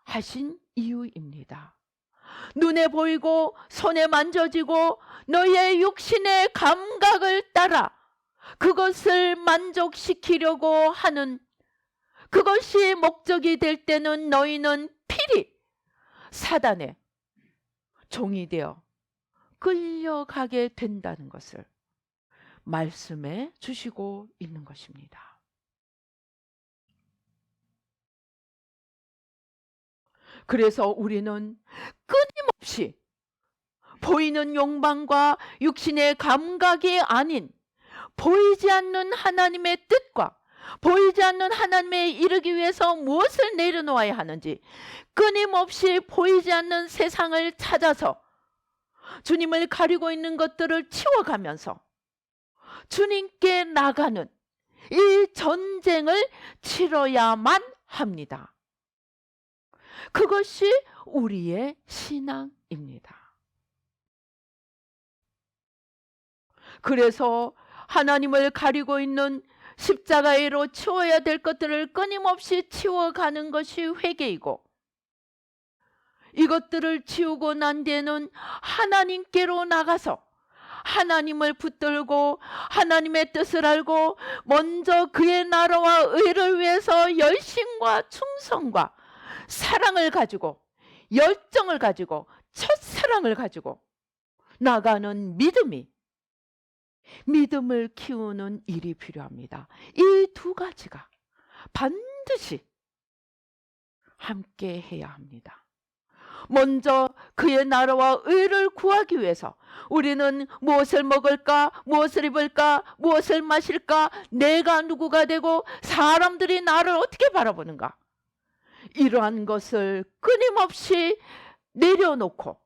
S1: 하신 이유입니다. 눈에 보이고 손에 만져지고 너의 육신의 감각을 따라 그것을 만족시키려고 하는 그것이 목적이 될 때는 너희는 필히 사단의 종이 되어 끌려가게 된다는 것을 말씀해 주시고 있는 것입니다. 그래서 우리는 끊임없이 보이는 욕망과 육신의 감각이 아닌 보이지 않는 하나님의 뜻과 보이지 않는 하나님에 이르기 위해서 무엇을 내려놓아야 하는지 끊임없이 보이지 않는 세상을 찾아서 주님을 가리고 있는 것들을 치워가면서 주님께 나가는 이 전쟁을 치러야만 합니다. 그것이 우리의 신앙입니다. 그래서 하나님을 가리고 있는 십자가로 치워야 될 것들을 끊임없이 치워가는 것이 회개이고 이것들을 치우고 난 뒤에는 하나님께로 나가서 하나님을 붙들고 하나님의 뜻을 알고 먼저 그의 나라와 의를 위해서 열심과 충성과 사랑을 가지고 열정을 가지고 첫사랑을 가지고 나가는 믿음을 키우는 일이 필요합니다. 이 두 가지가 반드시 함께 해야 합니다. 먼저 그의 나라와 의를 구하기 위해서 우리는 무엇을 먹을까, 무엇을 입을까, 무엇을 마실까, 내가 누구가 되고 사람들이 나를 어떻게 바라보는가, 이러한 것을 끊임없이 내려놓고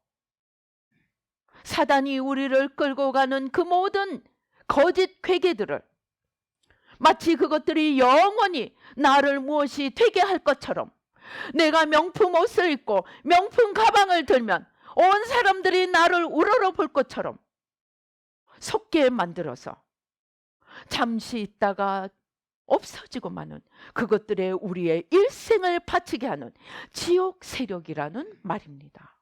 S1: 사단이 우리를 끌고 가는 그 모든 거짓 괴계들을 마치 그것들이 영원히 나를 무엇이 되게 할 것처럼, 내가 명품 옷을 입고 명품 가방을 들면 온 사람들이 나를 우러러 볼 것처럼 속게 만들어서 잠시 있다가 없어지고 마는 그것들에 우리의 일생을 바치게 하는 지옥 세력이라는 말입니다.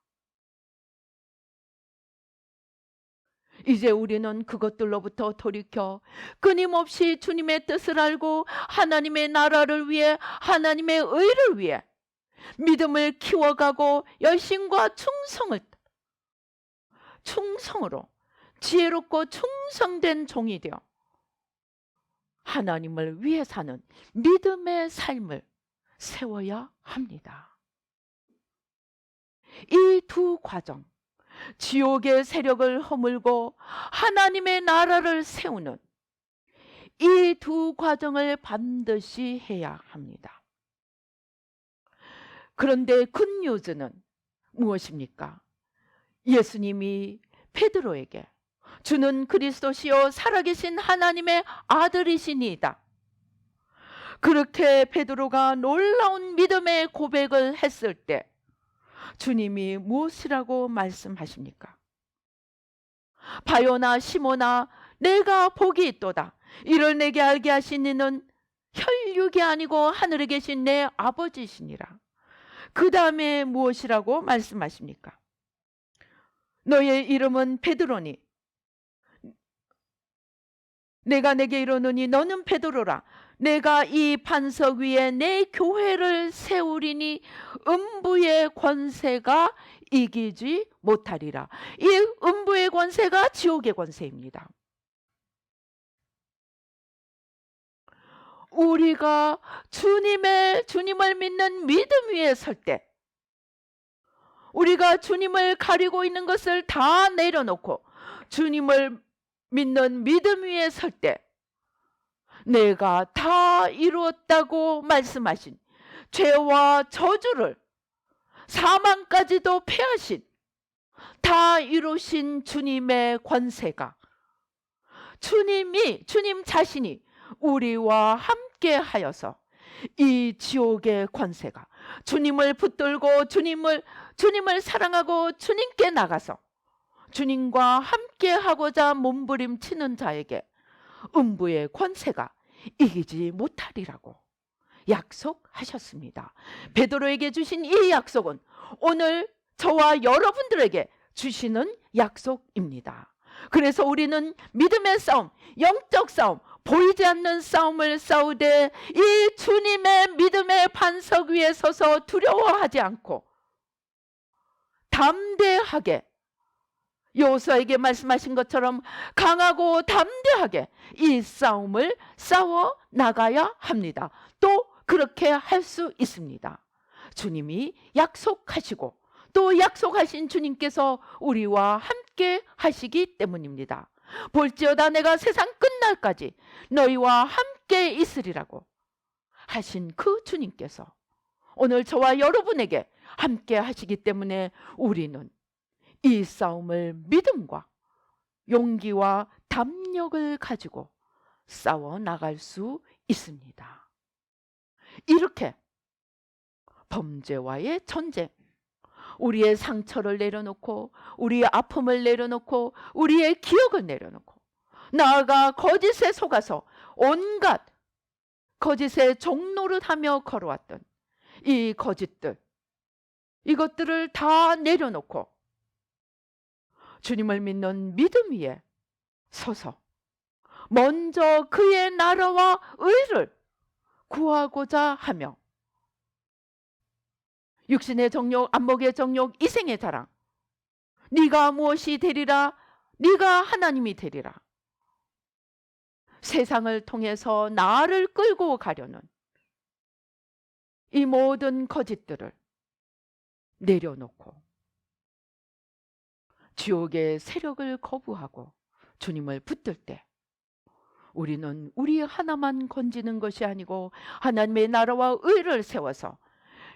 S1: 이제 우리는 그것들로부터 돌이켜 끊임없이 주님의 뜻을 알고 하나님의 나라를 위해, 하나님의 의를 위해 믿음을 키워가고 열심과 충성으로 지혜롭고 충성된 종이 되어 하나님을 위해 사는 믿음의 삶을 세워야 합니다. 이 두 과정, 지옥의 세력을 허물고 하나님의 나라를 세우는 이 두 과정을 반드시 해야 합니다. 그런데 굿뉴스는 무엇입니까? 예수님이 베드로에게 주는 그리스도시요 살아계신 하나님의 아들이시니이다, 그렇게 베드로가 놀라운 믿음의 고백을 했을 때 주님이 무엇이라고 말씀하십니까? 바요나 시몬아, 내가 복이 있도다. 이를 내게 알게 하신 이는 혈육이 아니고 하늘에 계신 내 아버지시니라. 그 다음에 무엇이라고 말씀하십니까? 너의 이름은 베드로니 내가 내게 이르노니 너는 베드로라. 내가 이 반석 위에 내 교회를 세우리니 음부의 권세가 이기지 못하리라. 이 음부의 권세가 지옥의 권세입니다. 우리가 주님을 믿는 믿음 위에 설 때, 우리가 주님을 가리고 있는 것을 다 내려놓고 주님을 믿는 믿음 위에 설 때, 내가 다 이루었다고 말씀하신 죄와 저주를, 사망까지도 패하신, 다 이루신 주님의 권세가, 주님 자신이 우리와 함께 하여서 이 지옥의 권세가, 주님을 붙들고 주님을 사랑하고 주님께 나가서 주님과 함께 하고자 몸부림치는 자에게 음부의 권세가 이기지 못하리라고 약속하셨습니다. 베드로에게 주신 이 약속은 오늘 저와 여러분들에게 주시는 약속입니다. 그래서 우리는 믿음의 싸움, 영적 싸움, 보이지 않는 싸움을 싸우되 이 주님의 믿음의 반석 위에 서서 두려워하지 않고 담대하게, 여호수아에게 말씀하신 것처럼 강하고 담대하게 이 싸움을 싸워 나가야 합니다. 또 그렇게 할 수 있습니다. 주님이 약속하시고 또 약속하신 주님께서 우리와 함께 하시기 때문입니다. 볼지어다 내가 세상 끝날까지 너희와 함께 있으리라고 하신 그 주님께서 오늘 저와 여러분에게 함께 하시기 때문에 우리는 이 싸움을 믿음과 용기와 담력을 가지고 싸워 나갈 수 있습니다. 이렇게 범죄와의 전쟁, 우리의 상처를 내려놓고, 우리의 아픔을 내려놓고, 우리의 기억을 내려놓고, 나아가 거짓에 속아서 온갖 거짓의 종노릇하며 걸어왔던 이 거짓들, 이것들을 다 내려놓고 주님을 믿는 믿음 위에 서서 먼저 그의 나라와 의를 구하고자 하며 육신의 정욕, 안목의 정욕, 이생의 자랑, 네가 무엇이 되리라, 네가 하나님이 되리라, 세상을 통해서 나를 끌고 가려는 이 모든 거짓들을 내려놓고 지옥의 세력을 거부하고 주님을 붙들 때 우리는 우리 하나만 건지는 것이 아니고 하나님의 나라와 의를 세워서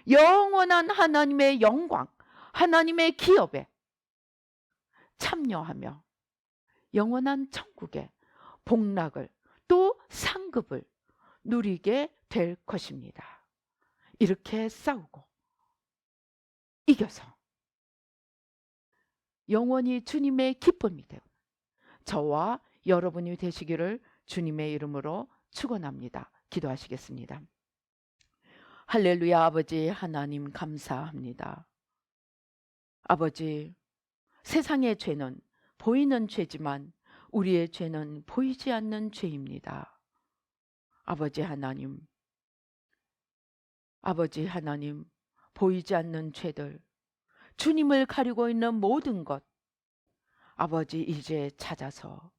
S1: 영원한 하나님의 영광, 하나님의 기업에 참여하며 영원한 천국의 복락을 또 상급을 누리게 될 것입니다. 이렇게 싸우고 이겨서 영원히 주님의 기쁨이 되고 저와 여러분이 되시기를 주님의 이름으로 축원합니다. 기도하시겠습니다. 할렐루야. 아버지 하나님 감사합니다. 아버지, 세상의 죄는 보이는 죄지만 우리의 죄는 보이지 않는 죄입니다. 아버지 하나님, 보이지 않는 죄들, 주님을 가리고 있는 모든 것, 아버지 이제 찾아서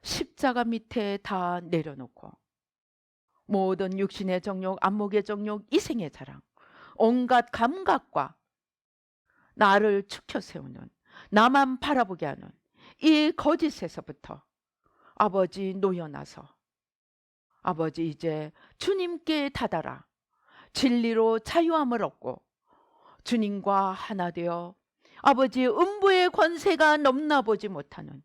S1: 십자가 밑에 다 내려놓고 모든 육신의 정욕, 안목의 정욕, 이생의 자랑, 온갖 감각과 나를 축혀 세우는, 나만 바라보게 하는 이 거짓에서부터 아버지 놓여나서 아버지 이제 주님께 다다라 진리로 자유함을 얻고 주님과 하나 되어 아버지 음부의 권세가 넘나보지 못하는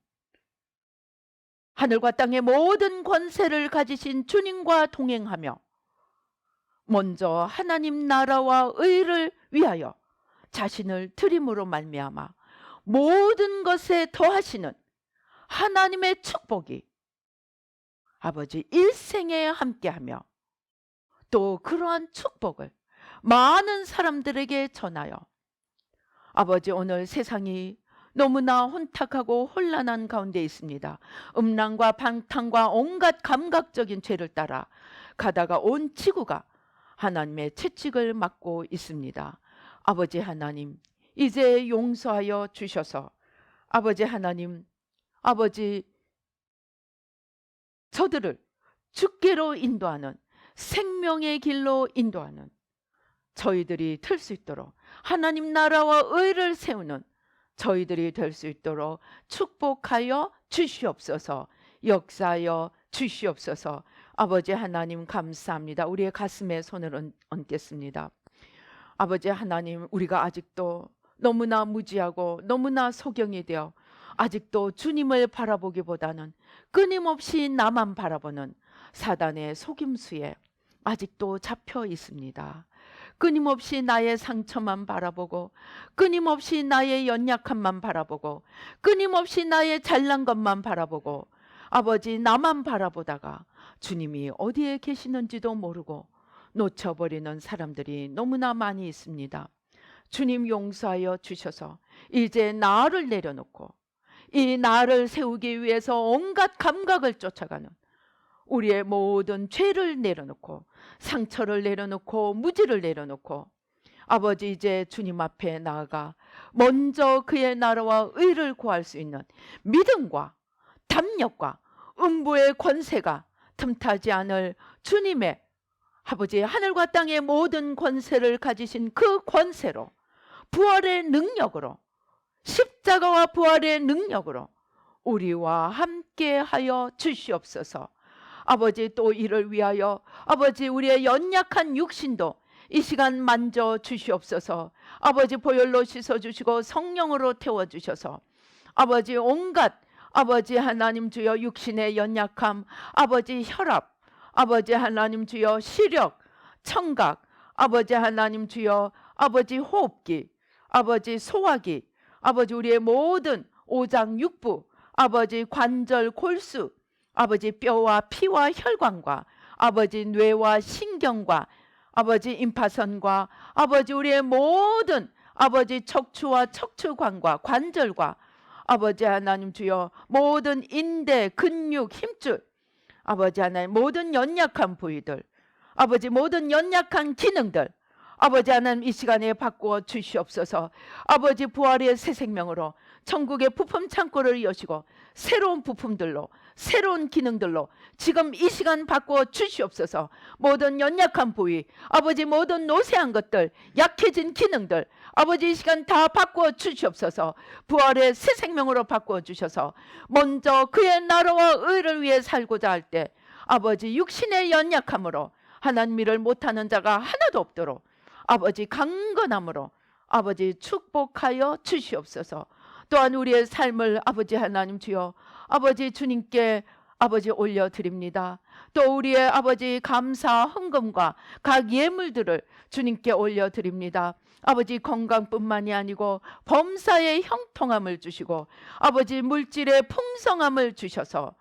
S1: 하늘과 땅의 모든 권세를 가지신 주님과 동행하며 먼저 하나님 나라와 의를 위하여 자신을 드림으로 말미암아 모든 것에 더하시는 하나님의 축복이 아버지 일생에 함께하며 또 그러한 축복을 많은 사람들에게 전하여 아버지 오늘 세상이 너무나 혼탁하고 혼란한 가운데 있습니다. 음란과 방탕과 온갖 감각적인 죄를 따라 가다가 온 지구가 하나님의 채찍을 맞고 있습니다. 아버지 하나님 이제 용서하여 주셔서 아버지 하나님 아버지 저들을 주께로 인도하는 생명의 길로 인도하는 저희들이 될 수 있도록 하나님 나라와 의를 세우는 저희들이 될 수 있도록 축복하여 주시옵소서. 역사하여 주시옵소서. 아버지 하나님 감사합니다. 우리의 가슴에 손을 얹겠습니다. 아버지 하나님 우리가 아직도 너무나 무지하고 너무나 소경이 되어 아직도 주님을 바라보기보다는 끊임없이 나만 바라보는 사단의 속임수에 아직도 잡혀 있습니다. 끊임없이 나의 상처만 바라보고 끊임없이 나의 연약함만 바라보고 끊임없이 나의 잘난 것만 바라보고 아버지 나만 바라보다가 주님이 어디에 계시는지도 모르고 놓쳐버리는 사람들이 너무나 많이 있습니다. 주님 용서하여 주셔서 이제 나를 내려놓고 이 나를 세우기 위해서 온갖 감각을 쫓아가는 우리의 모든 죄를 내려놓고 상처를 내려놓고 무지를 내려놓고 아버지 이제 주님 앞에 나아가 먼저 그의 나라와 의를 구할 수 있는 믿음과 담력과 음부의 권세가 틈타지 않을 주님의 아버지 하늘과 땅의 모든 권세를 가지신 그 권세로 부활의 능력으로 십자가와 부활의 능력으로 우리와 함께 하여 주시옵소서. 아버지 또 이를 위하여 아버지 우리의 연약한 육신도 이 시간 만져 주시옵소서. 아버지 보혈로 씻어주시고 성령으로 태워주셔서 아버지 온갖 아버지 하나님 주여 육신의 연약함 아버지 혈압 아버지 하나님 주여 시력 청각 아버지 하나님 주여 아버지 호흡기 아버지 소화기 아버지 우리의 모든 오장 육부 아버지 관절 골수 아버지 뼈와 피와 혈관과 아버지 뇌와 신경과 아버지 임파선과 아버지 우리의 모든 아버지 척추와 척추관과 관절과 아버지 하나님 주여 모든 인대 근육 힘줄 아버지 하나님 모든 연약한 부위들 아버지 모든 연약한 기능들 아버지 하나님 이 시간에 바꾸어 주시옵소서. 아버지 부활의 새 생명으로 천국의 부품 창고를 여시고 새로운 부품들로 새로운 기능들로 지금 이 시간 바꾸어 주시옵소서. 모든 연약한 부위, 아버지 모든 노쇠한 것들, 약해진 기능들, 아버지 이 시간 다 바꾸어 주시옵소서. 부활의 새 생명으로 바꾸어 주셔서 먼저 그의 나라와 의를 위해 살고자 할 때 아버지 육신의 연약함으로 하나님 일을 못하는 자가 하나도 없도록 아버지 강건함으로 아버지 축복하여 주시옵소서. 또한 우리의 삶을 아버지 하나님 주여 아버지 주님께 아버지 올려드립니다. 또 우리의 아버지 감사 헌금과 각 예물들을 주님께 올려드립니다. 아버지 건강뿐만이 아니고 범사의 형통함을 주시고 아버지 물질의 풍성함을 주셔서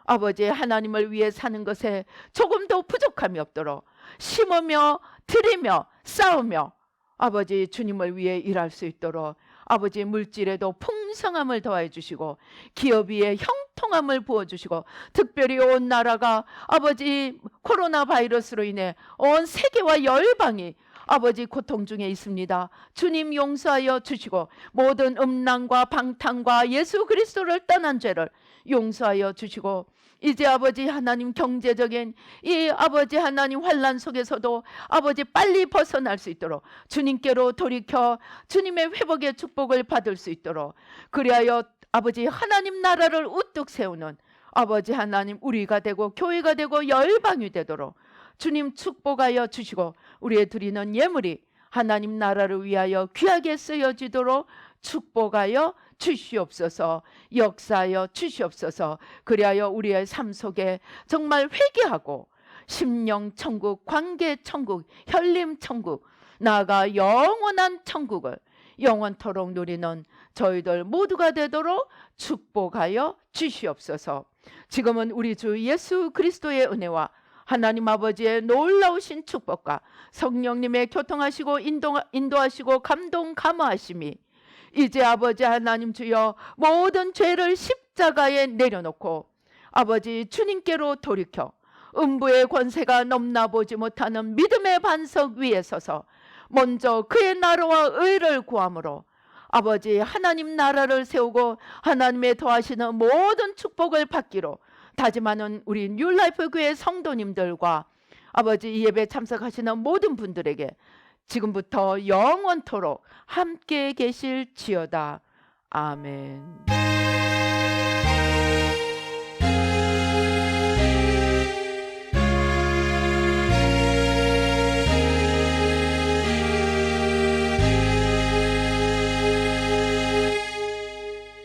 S1: 아버지 하나님을 위해 사는 것에 조금도 부족함이 없도록 심으며 드리며 싸우며 아버지 주님을 위해 일할 수 있도록 아버지 물질에도 풍성함을 더해 주시고 기업 위에 형통함을 부어주시고 특별히 온 나라가 아버지 코로나 바이러스로 인해 온 세계와 열방이 아버지 고통 중에 있습니다. 주님 용서하여 주시고 모든 음란과 방탕과 예수 그리스도를 떠난 죄를 용서하여 주시고 이제 아버지 하나님 경제적인 이 아버지 하나님 환난 속에서도 아버지 빨리 벗어날 수 있도록 주님께로 돌이켜 주님의 회복의 축복을 받을 수 있도록 그리하여 아버지 하나님 나라를 우뚝 세우는 아버지 하나님 우리가 되고 교회가 되고 열방이 되도록 주님 축복하여 주시고 우리의 드리는 예물이 하나님 나라를 위하여 귀하게 쓰여지도록 축복하여 주시옵소서. 역사하여 주시옵소서. 그리하여 우리의 삶 속에 정말 회개하고 심령 천국, 관계 천국, 현림 천국, 나아가 영원한 천국을 영원토록 누리는 저희들 모두가 되도록 축복하여 주시옵소서. 지금은 우리 주 예수 그리스도의 은혜와 하나님 아버지의 놀라우신 축복과 성령님의 교통하시고 인도하시고 감동 감화하심이 이제 아버지 하나님 주여 모든 죄를 십자가에 내려놓고 아버지 주님께로 돌이켜 음부의 권세가 넘나보지 못하는 믿음의 반석 위에 서서 먼저 그의 나라와 의를 구함으로 아버지 하나님 나라를 세우고 하나님의 더하시는 모든 축복을 받기로 다짐하는 우리 뉴라이프 교회 성도님들과 아버지 이 예배 참석하시는 모든 분들에게 지금부터 영원토록 함께 계실지어다. 아멘.